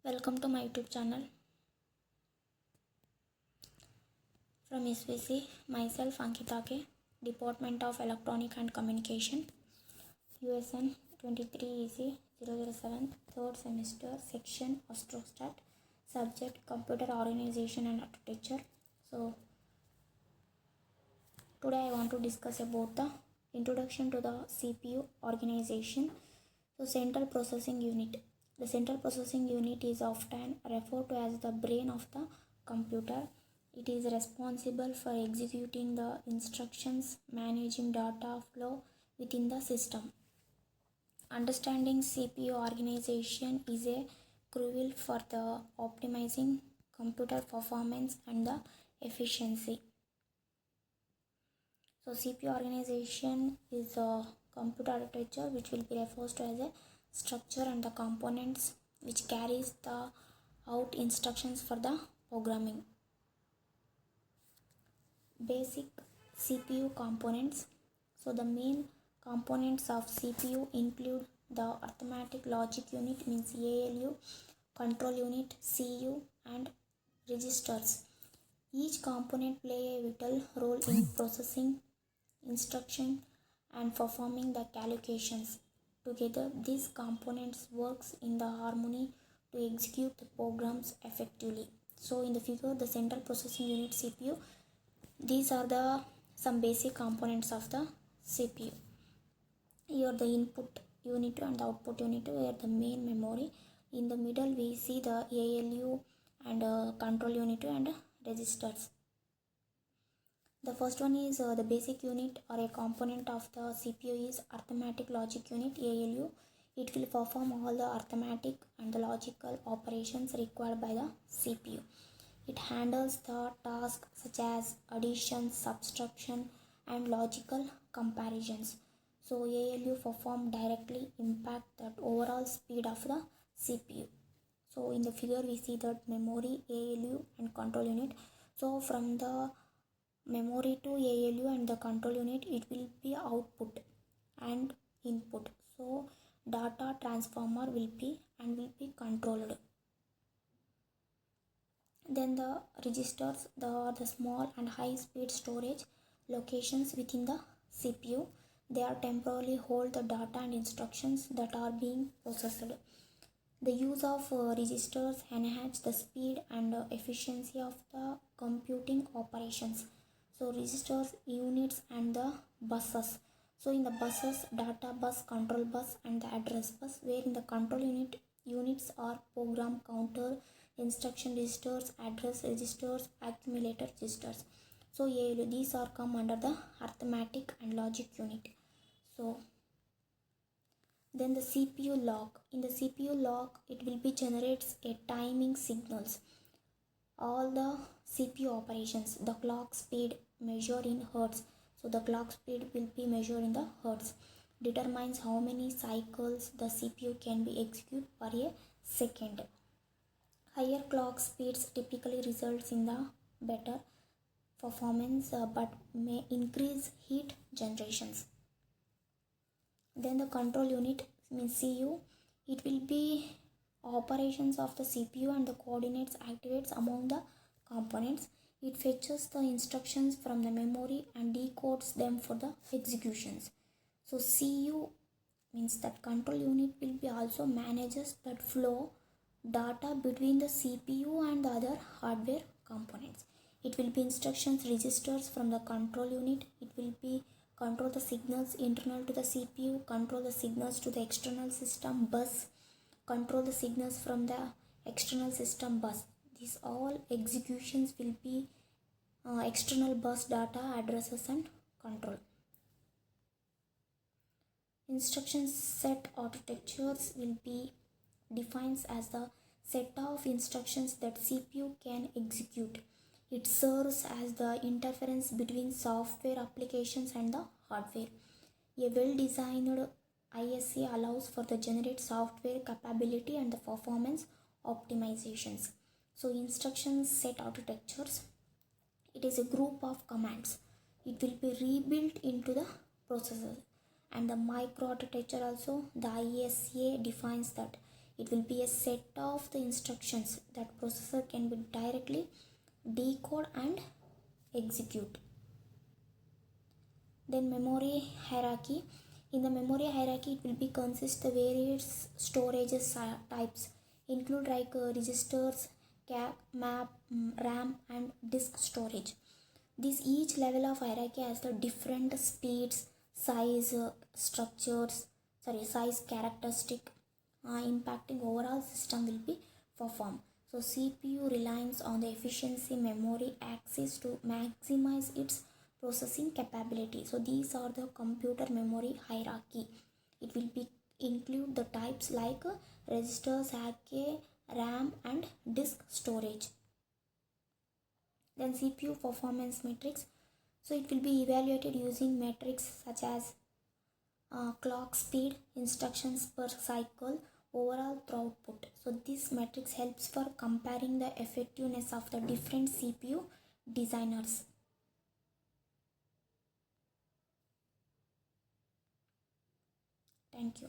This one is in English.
Welcome to my YouTube channel from SVC. Myself Ankita.k, Department of Electronic and Communication, USN 23EC007, third semester, section Astrostat, subject Computer Organization and Architecture. So today I want to discuss about the introduction to the CPU organization. So Central Processing Unit. The Central Processing Unit is often referred to as the brain of the computer. It is responsible for executing the instructions, managing data flow within the system. Understanding CPU organization is a crucial for the optimizing computer performance and the efficiency. So CPU organization is a computer architecture which will be referred to as a structure and the components which carries the out instructions for the programming. Basic CPU components. So the main components of CPU include the arithmetic logic unit, means ALU, control unit, CU, and registers. Each component play a vital role in processing instruction and performing the calculations. Together, these components works in the harmony to execute the programs effectively. So in the figure, the central processing unit CPU, these are the some basic components of the CPU. Here the input unit and the output unit, where the main memory. In the middle we see the ALU and control unit and registers. The first one is the basic unit or a component of the CPU is arithmetic logic unit, ALU. It will perform all the arithmetic and the logical operations required by the CPU. It handles the tasks such as addition, subtraction, and logical comparisons. So ALU perform directly impact the overall speed of the CPU. So in the figure we see that memory, ALU, and control unit. So from the memory to ALU and the control unit, it will be output and input. So data transformer will be controlled. Then the registers, the small and high speed storage locations within the CPU. They are temporarily hold the data and instructions that are being processed. The use of registers enhance the speed and efficiency of the computing operations. So registers, units, and the buses. So in the buses, data bus, control bus, and the address bus, where in the control units are program counter, instruction registers, address registers, accumulator registers. So ALU, these are come under the arithmetic and logic unit. So then the CPU lock. In the CPU lock, it will be generates a timing signals. All the CPU operations, the clock speed measured in hertz. So the clock speed will be measured in the hertz. Determines how many cycles the CPU can be executed per a second. Higher clock speeds typically results in the better performance but may increase heat generations. Then the control unit, means CU, it will be operations of the CPU and the coordinates activates among the components. It fetches the instructions from the memory and decodes them for the executions. So CU means that control unit will be also manages that flow data between the CPU and the other hardware components. It will be instructions registers from the control unit. It will be control the signals internal to the CPU, control the signals to the external system bus, control the signals from the external system bus. These all executions will be external bus data addresses and control. Instruction set architectures will be defined as the set of instructions that CPU can execute. It serves as the interference between software applications and the hardware. A well-designed ISA allows for the generate software capability and the performance optimizations. So instruction set architectures, it is a group of commands. It will be rebuilt into the processor. And the microarchitecture also, the ISA defines that It will be a set of the instructions that processor can be directly decode and execute. Then memory hierarchy. In the memory hierarchy, it will be consist of various storage types, include like registers, map, RAM, and disk storage. This each level of hierarchy has the different speeds, size, size characteristic, impacting overall system will be performed. So CPU relies on the efficiency memory access to maximize its processing capability. So these are the computer memory hierarchy. It will be include the types like registers, array, RAM, and disk storage. Then CPU performance metrics. So it will be evaluated using metrics such as clock speed, instructions per cycle, overall throughput. So this metrics helps for comparing the effectiveness of the different CPU designers. Thank you.